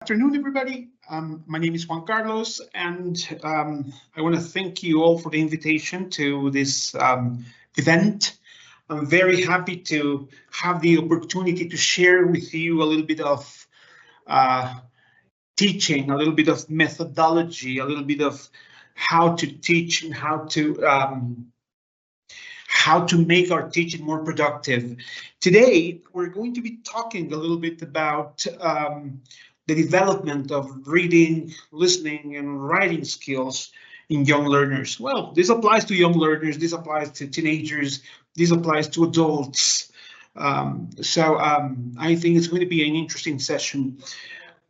Afternoon, everybody. My name is Juan Carlos, and I want to thank you all for the invitation to this event. I'm very happy to have the opportunity to share with you a little bit of uh, teaching, a little bit of methodology, a little bit of how to teach and how to make our teaching more productive. Today, we're going to be talking a little bit about the development of reading, listening, and writing skills in young learners. Well, this applies to young learners, this applies to teenagers, this applies to adults. I think it's going to be an interesting session.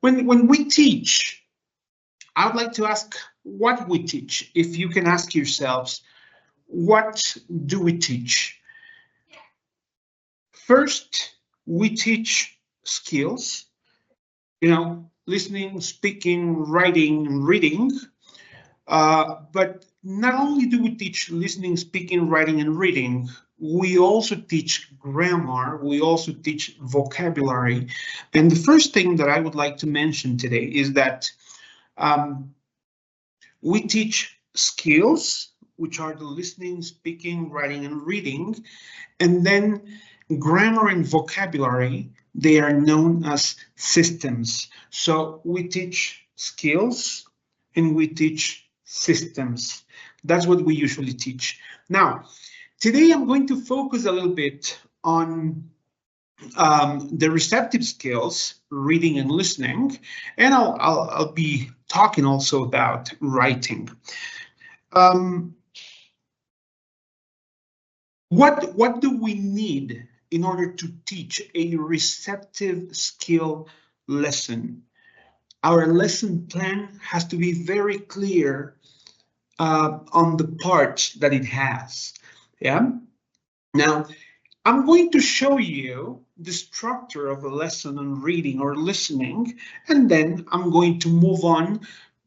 When we teach, I would like to ask what we teach. If you can ask yourselves, what do we teach? First, we teach skills, listening, speaking, writing, reading. But not only do we teach listening, speaking, writing, and reading, we also teach grammar, we also teach vocabulary. And the first thing that I would like to mention today is that we teach skills, which are the listening, speaking, writing, and reading. And then grammar and vocabulary, they are known as systems. So we teach skills and we teach systems. That's what we usually teach. Now, today I'm going to focus a little bit on the receptive skills, reading and listening, and I'll be talking also about writing. What do we need in order to teach a receptive skill lesson? Our lesson plan has to be very clear on the parts that it has. Yeah. Now, I'm going to show you the structure of a lesson on reading or listening, and then I'm going to move on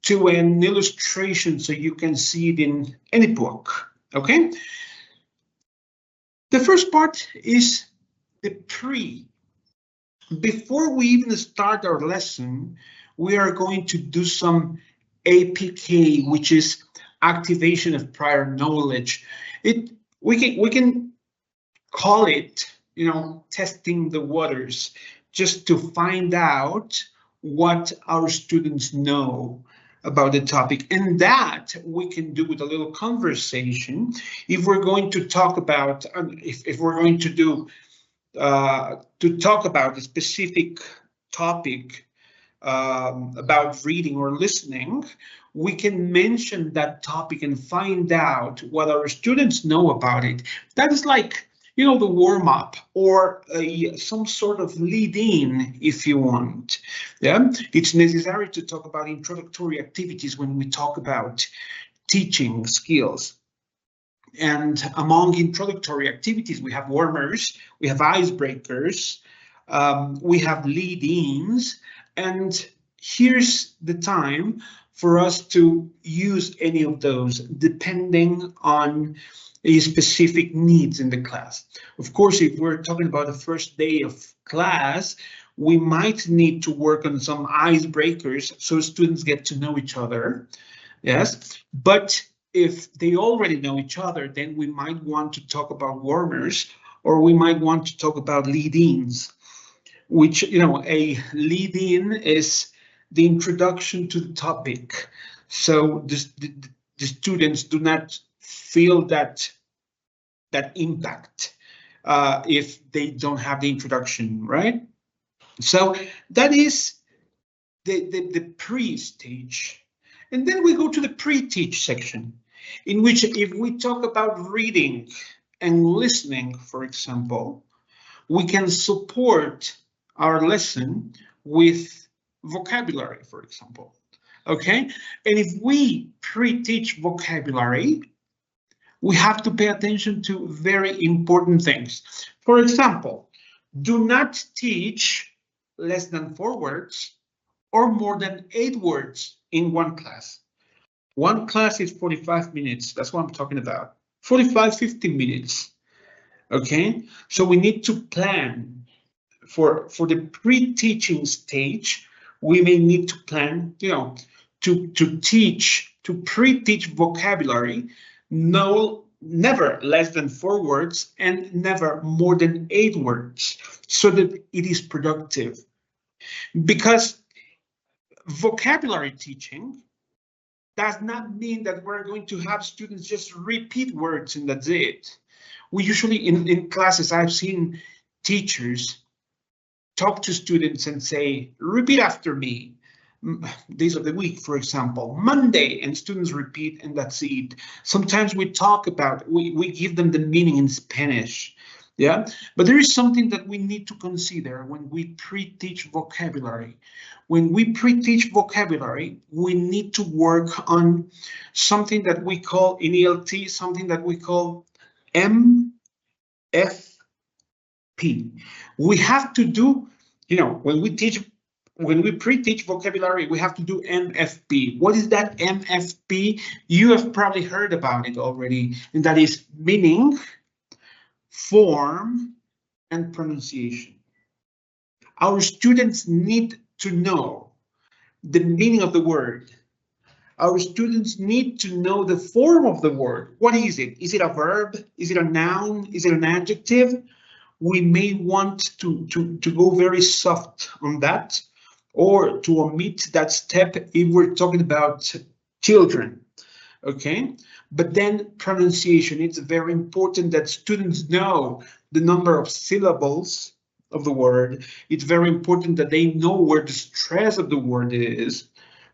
to an illustration so you can see it in any book. Okay. The first part is the pre. Before we even start our lesson, we are going to do some APK, which is activation of prior knowledge. We can call it, testing the waters, just to find out what our students know about the topic, and that we can do with a little conversation. If we're going to talk about, if we're going to do to talk about a specific topic about reading or listening, we can mention that topic and find out what our students know about it. That is like, the warm-up or some sort of lead-in, if you want. Yeah, it's necessary to talk about introductory activities when we talk about teaching skills. And among introductory activities, we have warmers, we have icebreakers, we have lead-ins, and here's the time for us to use any of those depending on a specific needs in the class. Of course, if we're talking about the first day of class, we might need to work on some icebreakers so students get to know each other. Yes, but if they already know each other, then we might want to talk about warmers, or we might want to talk about lead-ins, which, a lead-in is the introduction to the topic. So the students do not feel that impact if they don't have the introduction, right? So that is the pre-stage. And then we go to the pre-teach section, in which if we talk about reading and listening, for example, we can support our lesson with vocabulary, for example. Okay, and if we pre-teach vocabulary, we have to pay attention to very important things. For example, do not teach less than 4 words or more than 8 words in one class. One class is 45 minutes. That's what I'm talking about. 45, 50 minutes. Okay, so we need to plan for the pre-teaching stage. we may need to plan, to pre-teach vocabulary, never less than 4 words and never more than 8 words, so that it is productive. Because vocabulary teaching does not mean that we're going to have students just repeat words and that's it. We usually in classes, I've seen teachers talk to students and say, repeat after me. Days of the week, for example, Monday, and students repeat and that's it. Sometimes we talk about, we give them the meaning in Spanish. Yeah, but there is something that we need to consider when we pre-teach vocabulary. When we pre-teach vocabulary, we need to work on something that we call in ELT, something that we call MFP. We have to do, when we pre-teach vocabulary, we have to do MFP. What is that MFP? You have probably heard about it already, and that is meaning, form, and pronunciation. Our students need to know the meaning of the word. Our students need to know the form of the word. What is it? Is it a verb? Is it a noun? Is it an adjective? We may want to go very soft on that, or to omit that step if we're talking about children. Okay, but then pronunciation, it's very important that students know the number of syllables of the word. It's very important that they know where the stress of the word is.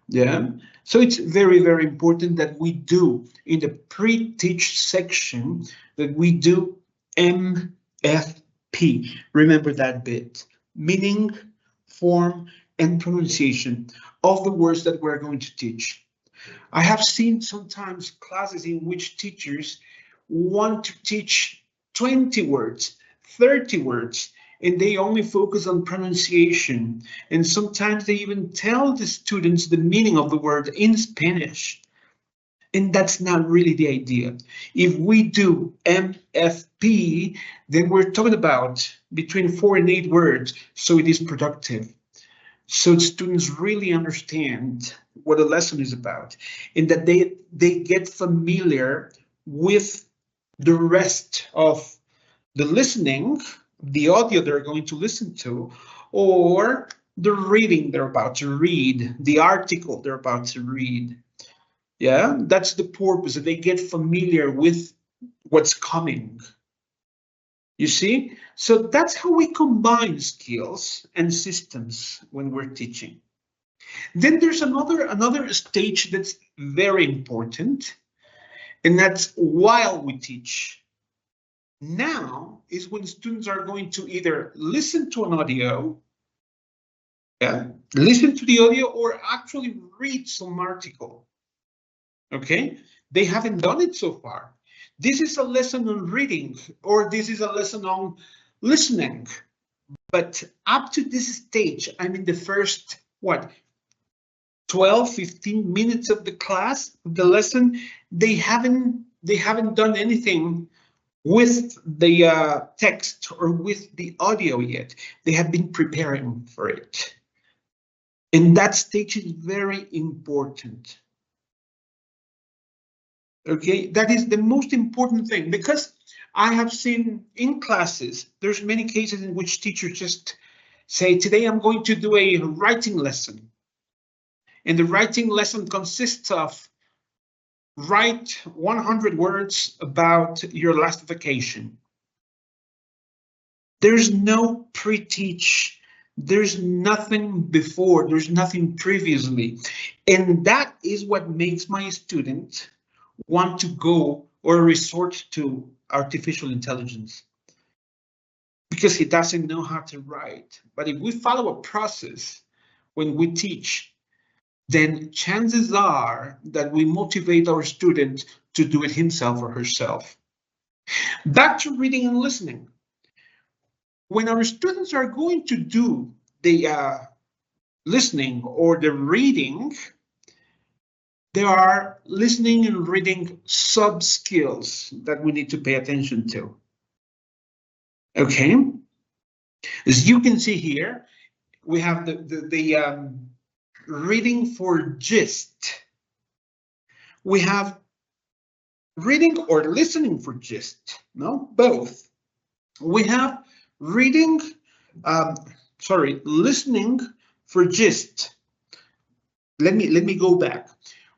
Yeah, so it's very, very important that we do in the pre-teach section that we do MFP. Remember that bit, meaning, form, and pronunciation of the words that we're going to teach. I have seen sometimes classes in which teachers want to teach 20 words, 30 words, and they only focus on pronunciation. And sometimes they even tell the students the meaning of the word in Spanish. And that's not really the idea. If we do MFP, then we're talking about between 4 and 8 words, so it is productive. So students really understand what a lesson is about, and that they get familiar with the rest of the listening, the audio they're going to listen to, or the reading they're about to read, the article they're about to read. Yeah, that's the purpose, that they get familiar with what's coming. You see? So that's how we combine skills and systems when we're teaching. Then there's another stage that's very important, and that's while we teach. Now is when students are going to either listen to an audio, listen to the audio, or actually read some article. Okay, they haven't done it so far. This is a lesson on reading, or this is a lesson on listening. But up to this stage, I mean the first, 12, 15 minutes of the class, the lesson, they haven't done anything with the text or with the audio yet. They have been preparing for it. And that stage is very important. Okay, that is the most important thing, because I have seen in classes, there's many cases in which teachers just say, today I'm going to do a writing lesson. And the writing lesson consists of write 100 words about your last vacation. There's no pre-teach. There's nothing before, there's nothing previously. And that is what makes my student want to go or resort to artificial intelligence, because he doesn't know how to write. But if we follow a process when we teach, then chances are that we motivate our student to do it himself or herself. Back to reading and listening. When our students are going to do the listening or the reading, there are listening and reading sub-skills that we need to pay attention to. Okay, as you can see here, we have the reading for gist. We have reading or listening for gist, no, both. We have reading, listening for gist. Let me go back.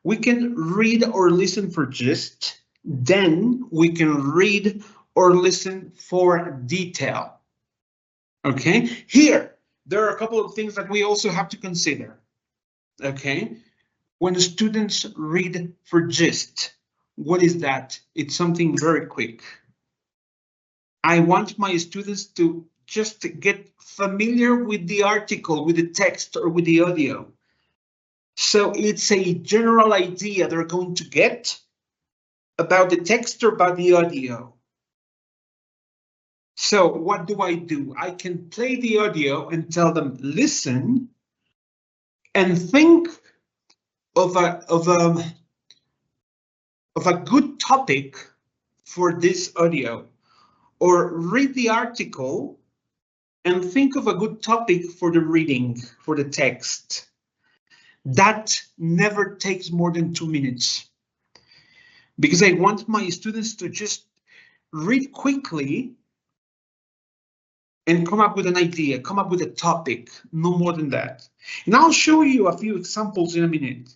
We can read or listen for gist, then we can read or listen for detail. Okay, here, there are a couple of things that we also have to consider. Okay, when the students read for gist, what is that? It's something very quick. I want my students to just get familiar with the article, with the text, or with the audio. So it's a general idea they're going to get about the text or about the audio. So what do? I can play the audio and tell them, listen and think of a good topic for this audio, or read the article and think of a good topic for the reading, for the text. That never takes more than 2 minutes, because I want my students to just read quickly and come up with an idea, come up with a topic, no more than that. And I'll show you a few examples in a minute.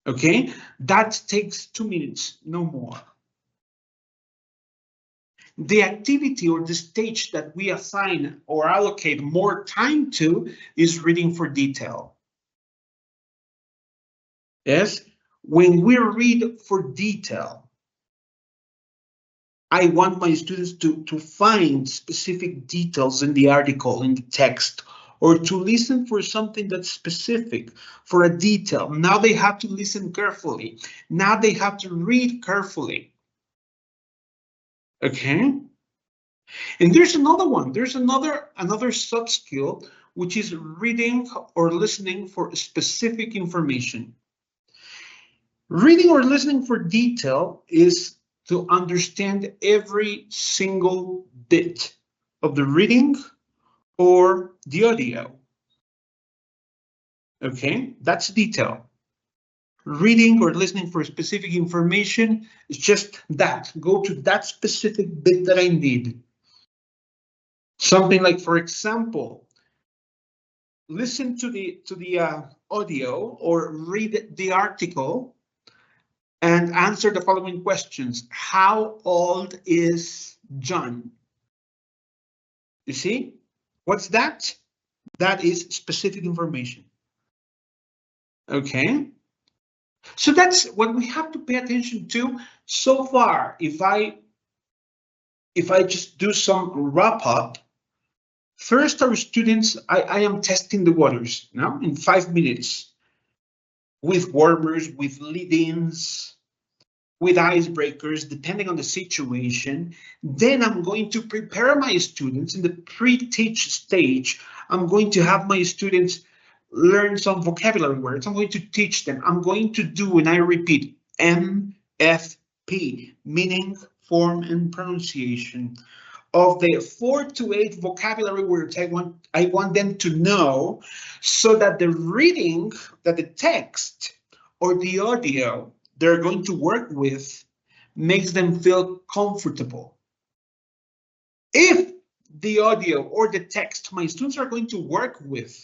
Okay, that takes 2 minutes, no more. The activity or the stage that we assign or allocate more time to is reading for detail. Yes, when we read for detail, I want my students to find specific details in the article, in the text, or to listen for something that's specific, for a detail. Now they have to listen carefully. Now they have to read carefully. Okay. And there's another one. There's another sub-skill, which is reading or listening for specific information. Reading or listening for detail is to understand every single bit of the reading or the audio. Okay, that's detail. Reading or listening for specific information is just that. Go to that specific bit that I need. Something like, for example, listen to the audio or read the article and answer the following questions. How old is John? You see, what's that? That is specific information. Okay, so that's what we have to pay attention to so far. If I just do some wrap up, first our students, I am testing the waters now in 5 minutes with warmers, with lead-ins, with icebreakers, depending on the situation. Then I'm going to prepare my students in the pre-teach stage. I'm going to have my students learn some vocabulary words. I'm going to teach them. I'm going to do, and I repeat, MFP, meaning, form, and pronunciation. Of the 4 to 8 vocabulary words I want them to know, so that the reading, that the text or the audio they're going to work with makes them feel comfortable. If the audio or the text my students are going to work with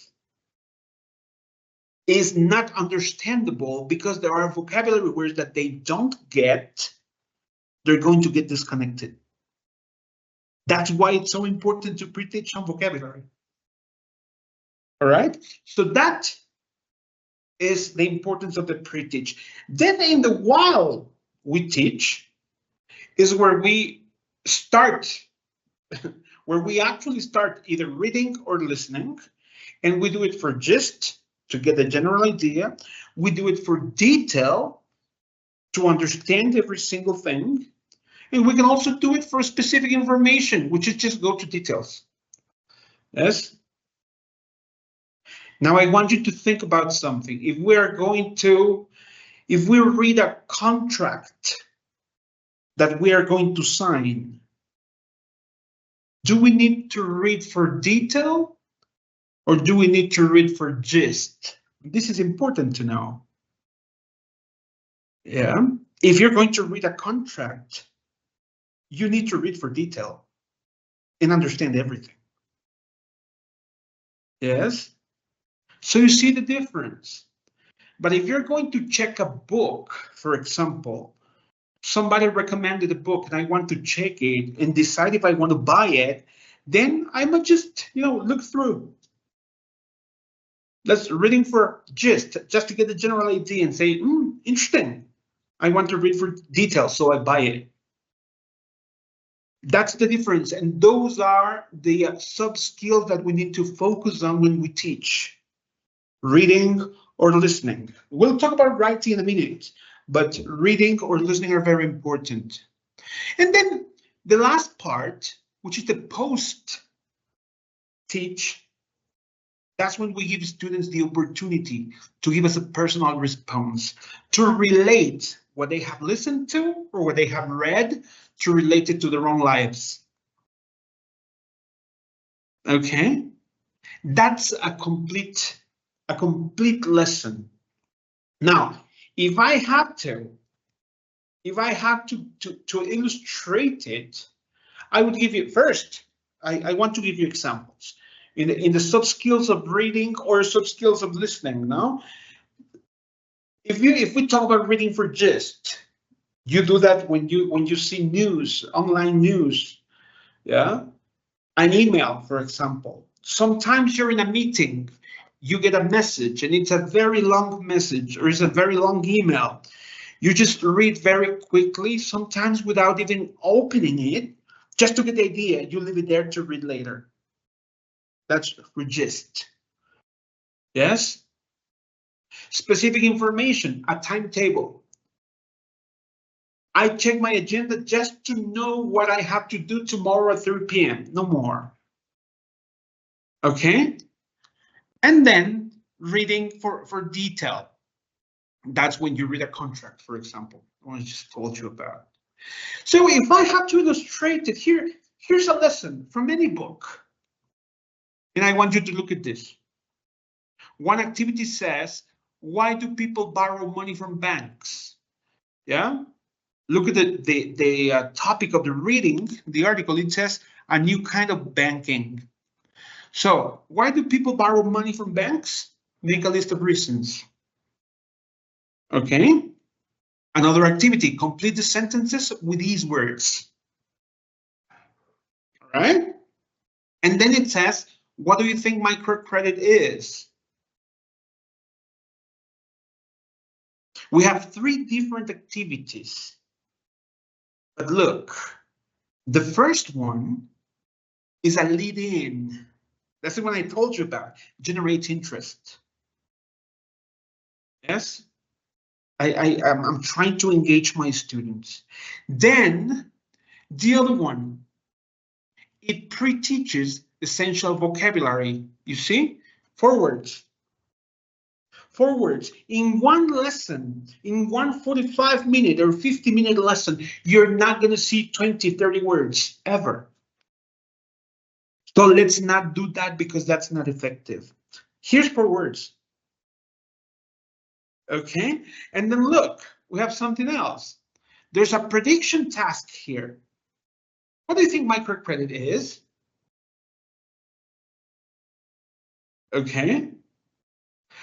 is not understandable because there are vocabulary words that they don't get, they're going to get disconnected. That's why it's so important to pre-teach some vocabulary. All right, so that is the importance of the pre-teach. Then in the while we teach is where we start, where we actually start either reading or listening, and we do it for gist to get a general idea. We do it for detail to understand every single thing. And we can also do it for specific information, which is just go to details. Yes. Now I want you to think about something. If we read a contract that we are going to sign, do we need to read for detail or do we need to read for gist? This is important to know. Yeah, if you're going to read a contract, you need to read for detail and understand everything. Yes, so you see the difference. But if you're going to check a book, for example, somebody recommended a book and I want to check it and decide if I want to buy it, then I might just, look through. That's reading for just to get the general idea and say, interesting. I want to read for details, so I buy it. That's the difference. And those are the sub skills that we need to focus on when we teach. Reading or listening. We'll talk about writing in a minute, but reading or listening are very important. And then the last part, which is the post teach, that's when we give students the opportunity to give us a personal response, to relate what they have listened to or what they have read, to relate it to their own lives. Okay, that's a complete lesson. Now, if I had to illustrate it, I would give you first. I want to give you examples in the sub skills of reading or sub skills of listening. Now, if we talk about reading for gist, you do that when you see news, online news, yeah, an email, for example. Sometimes you're in a meeting, you get a message and it's a very long message or it's a very long email. You just read very quickly, sometimes without even opening it, just to get the idea. You leave it there to read later. That's for gist. Yes. Specific information, a timetable. I check my agenda just to know what I have to do tomorrow at 3 p.m. No more. Okay. And then reading for detail. That's when you read a contract, for example, what I just told you about. So if I have to illustrate it here, here's a lesson from any book. And I want you to look at this. One activity says, why do people borrow money from banks? Yeah. Look at the topic of the reading, the article. It says a new kind of banking. So why do people borrow money from banks? Make a list of reasons. Okay. Another activity, complete the sentences with these words. All right. And then it says, what do you think microcredit is? We have 3 different activities. But look, the first one is a lead in. That's the one I told you about, generate interest. Yes, I'm trying to engage my students. Then the other one, it pre-teaches essential vocabulary. You see, forwards. In one lesson, in one 45-minute or 50-minute lesson, you're not going to see 20, 30 words ever. So let's not do that because that's not effective. Here's 4 words. Okay, and then look, we have something else. There's a prediction task here. What do you think microcredit is? Okay.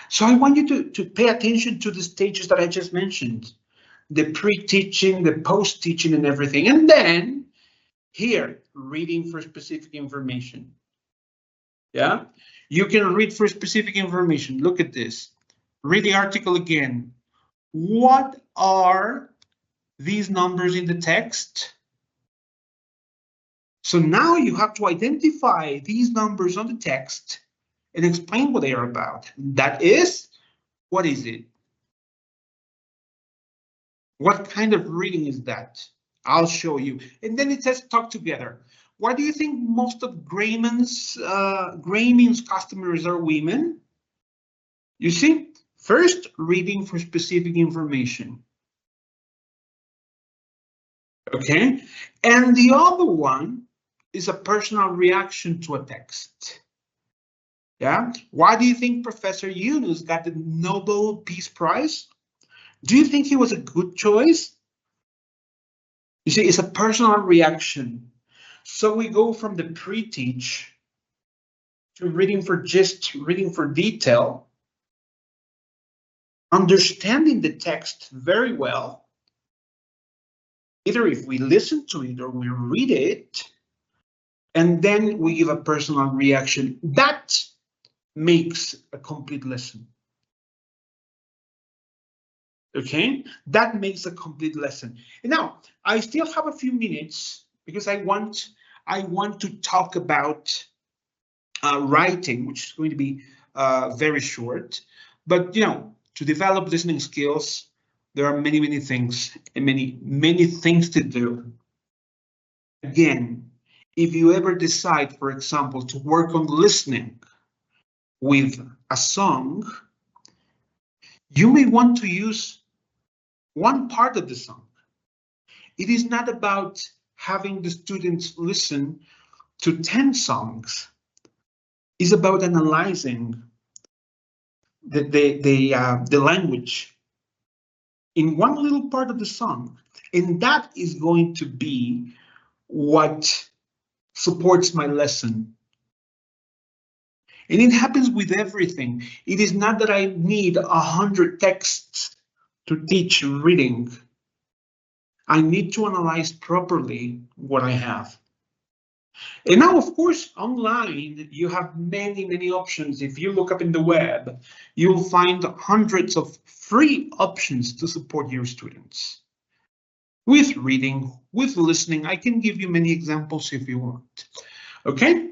So I want you to pay attention to the stages that I just mentioned. The pre-teaching, the post-teaching and everything. And then here, reading for specific information. Yeah, you can read for specific information. Look at this. Read the article again. What are these numbers in the text? So now you have to identify these numbers on the text and explain what they are about. That is, what is it? What kind of reading is that? I'll show you. And then it says talk together. Why do you think most of Grayman's customers are women? You see, first reading for specific information. Okay, and the other one is a personal reaction to a text. Yeah. Why do you think Professor Yunus got the Nobel Peace Prize? Do you think he was a good choice? You see, it's a personal reaction. So we go from the pre-teach to reading for gist, reading for detail, understanding the text very well, either if we listen to it or we read it, and then we give a personal reaction. That makes a complete lesson. Okay, that makes a complete lesson. And now I still have a few minutes because I want to talk about writing, which is going to be very short. But you know, to develop listening skills, there are many things and many things to do. Again, if you ever decide, for example, to work on listening with a song, you may want to use one part of the song. It is not about having the students listen to 10 songs. It's about analyzing the language in one little part of the song. And that is going to be what supports my lesson. And it happens with everything. It is not that I need 100 texts to teach reading. I need to analyze properly what I have. And now, of course, online, you have many options. If you look up in the web, you'll find hundreds of free options to support your students. With reading, with listening, I can give you many examples if you want. Okay,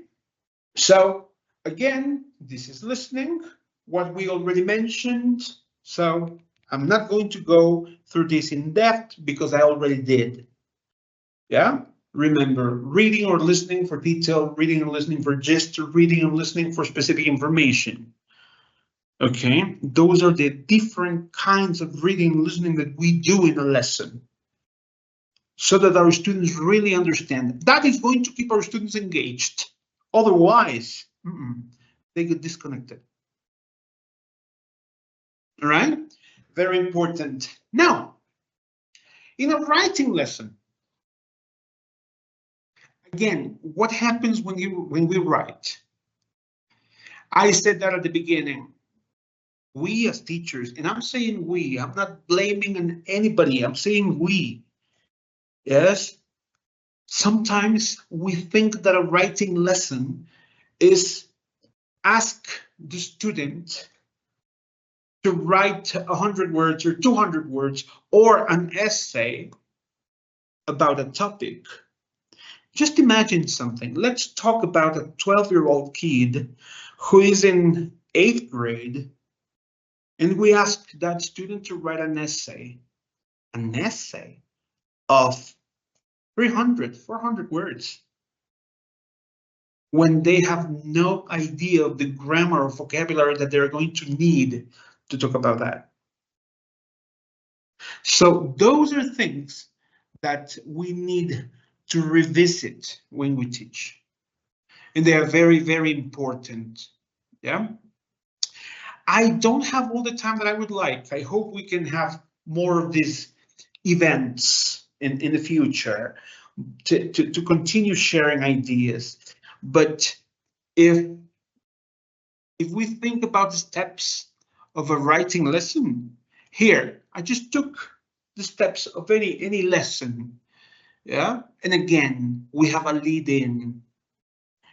so again, this is listening, what we already mentioned. So I'm not going to go through this in depth because I already did. Yeah, remember, reading or listening for detail, reading or listening for gist, reading and listening for specific information. Okay, those are the different kinds of reading and listening that we do in a lesson so that our students really understand. That is going to keep our students engaged. Otherwise, they get disconnected. All right, very important. Now, in a writing lesson, again, what happens when we write? I said that at the beginning. We as teachers, and I'm saying we, I'm not blaming anybody, I'm saying we. Yes, sometimes we think that a writing lesson is ask the student to write 100 words or 200 words or an essay about a topic. Just imagine something. Let's talk about a 12-year-old kid who is in 8th grade, and we ask that student to write an essay of 300, 400 words when they have no idea of the grammar or vocabulary that they're going to need to talk about that. So those are things that we need to revisit when we teach. And they are very important. Yeah. I don't have all the time that I would like. I hope we can have more of these events in the future to continue sharing ideas. But if we think about the steps of a writing lesson, here I just took the steps of any lesson. Yeah, and again, we have a lead in.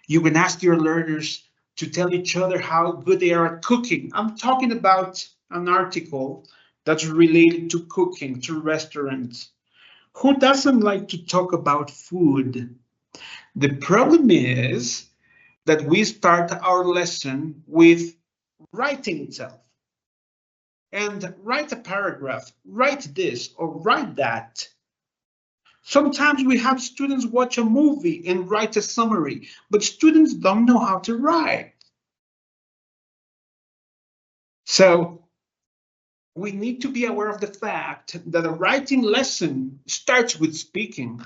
You can ask your learners to tell each other how good they are at cooking. I'm talking about an article that's related to cooking, to restaurants. Who doesn't like to talk about food? The problem is that we start our lesson with writing itself. And write a paragraph, write this or write that. Sometimes we have students watch a movie and write a summary, but students don't know how to write. So we need to be aware of the fact that a writing lesson starts with speaking.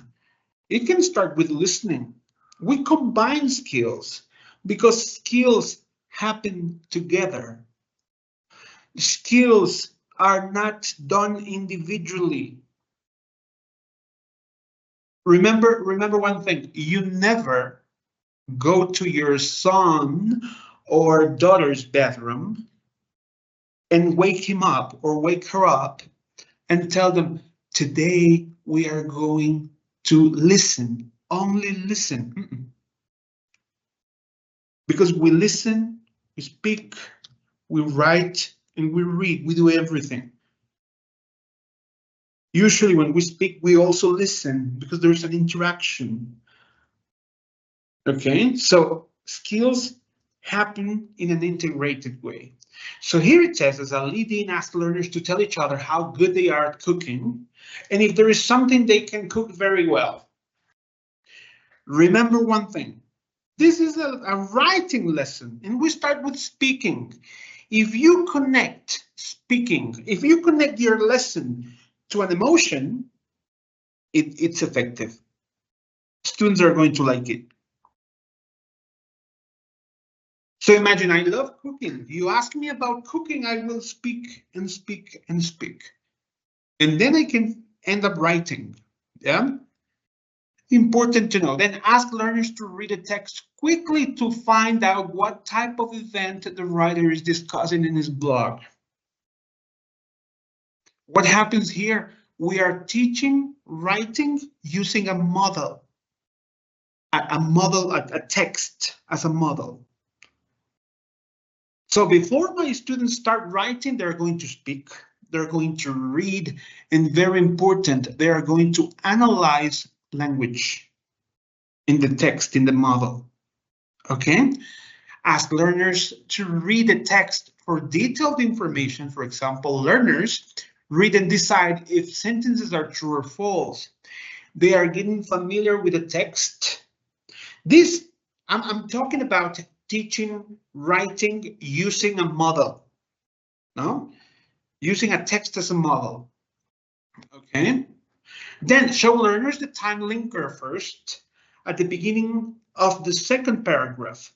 It can start with listening. We combine skills because skills happen together. Skills are not done individually. Remember one thing, you never go to your son or daughter's bathroom and wake him up or wake her up and tell them, today we are going to listen, only listen. Because we listen, we speak, we write, and we read, we do everything. Usually when we speak, we also listen because there's an interaction. Okay, so skills happen in an integrated way. So here it says, as a lead-in, ask learners to tell each other how good they are at cooking, and if there is something they can cook very well. Remember one thing, this is a writing lesson, and we start with speaking. If you connect speaking, if you connect your lesson to an emotion, it's effective. Students are going to like it. So imagine, I love cooking. You ask me about cooking, I will speak and speak and speak. And then I can end up writing. Yeah. Important to know. Then ask learners to read a text quickly to find out what type of event the writer is discussing in his blog. What happens here? We are teaching writing using a model. A text as a model. So before my students start writing, they're going to speak, they're going to read, and very important, they are going to analyze language in the text, in the model. Okay? Ask learners to read the text for detailed information. For example, learners read and decide if sentences are true or false. They are getting familiar with the text. This, I'm talking about teaching writing using a model, no? Using a text as a model, okay? Then show learners the time linker first at the beginning of the second paragraph.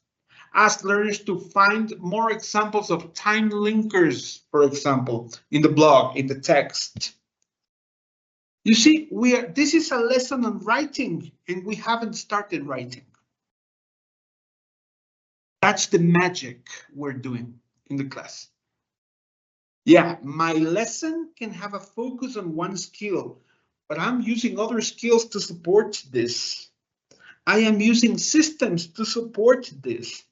Ask learners to find more examples of time linkers, for example, in the blog, in the text. You see, this is a lesson on writing, and we haven't started writing. That's the magic we're doing in the class. Yeah, my lesson can have a focus on one skill, but I'm using other skills to support this. I am using systems to support this.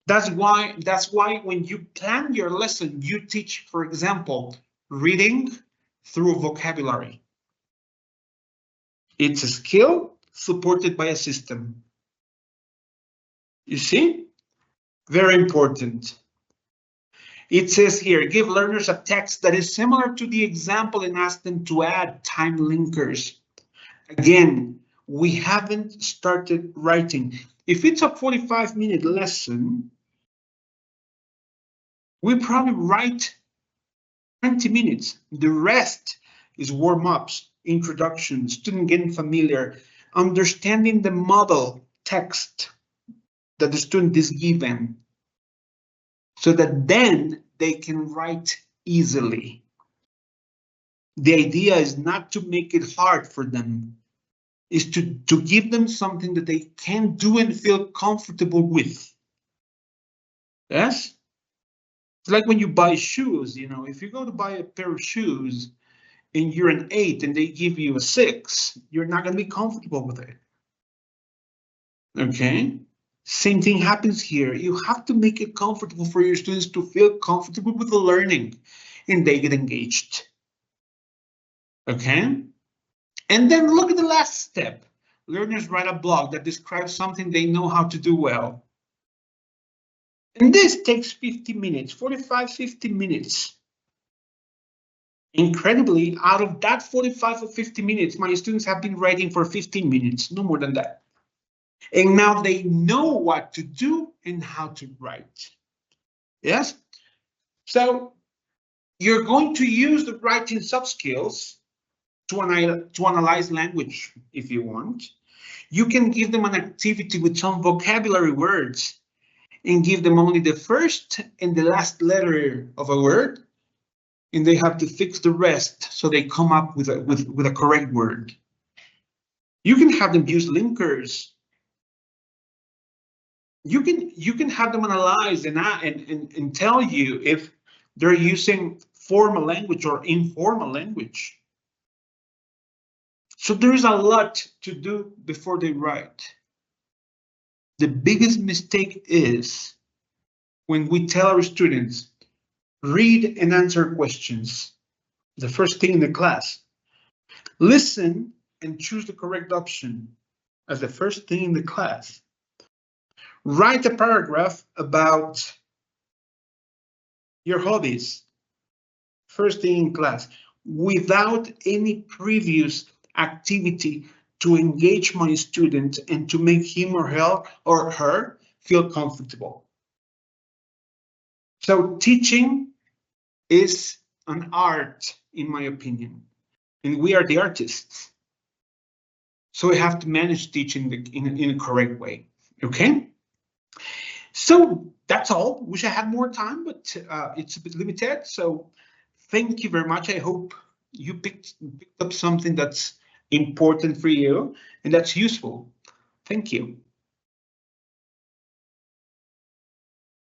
That's why when you plan your lesson, you teach, for example, reading through vocabulary. It's a skill supported by a system. You see? Very important. It says here, give learners a text that is similar to the example and ask them to add time linkers. Again, we haven't started writing. If it's a 45-minute lesson, we probably write 20 minutes. The rest is warm-ups, introduction, student getting familiar, understanding the model text that the student is given, so that then they can write easily. The idea is not to make it hard for them, is to give them something that they can do and feel comfortable with. Yes? It's like when you buy shoes, you know, if you go to buy a pair of shoes and you're an 8 and they give you a 6, you're not going to be comfortable with it. Okay? Same thing happens here. You have to make it comfortable for your students to feel comfortable with the learning and they get engaged. Okay? And then look at the last step. Learners write a blog that describes something they know how to do well. And this takes 50 minutes, 45, 50 minutes. Incredibly, out of that 45 or 50 minutes, my students have been writing for 15 minutes, no more than that. And now they know what to do and how to write. Yes? So you're going to use the writing soft skills to analyze language if you want. You can give them an activity with some vocabulary words. and give them only the first and the last letter of a word, and they have to fix the rest so they come up with a correct word. You can have them use linkers. You can have them analyze and tell you if they're using formal language or informal language. So there is a lot to do before they write. The biggest mistake is when we tell our students, read and answer questions, the first thing in the class. Listen and choose the correct option as the first thing in the class. Write a paragraph about your hobbies, first thing in class, without any previous activity to engage my student and to make him or her feel comfortable. So teaching is an art, in my opinion, and we are the artists. So we have to manage teaching in a correct way, okay? So that's all. Wish I had more time, but it's a bit limited. So thank you very much. I hope you picked up something that's important for you and that's useful. Thank you.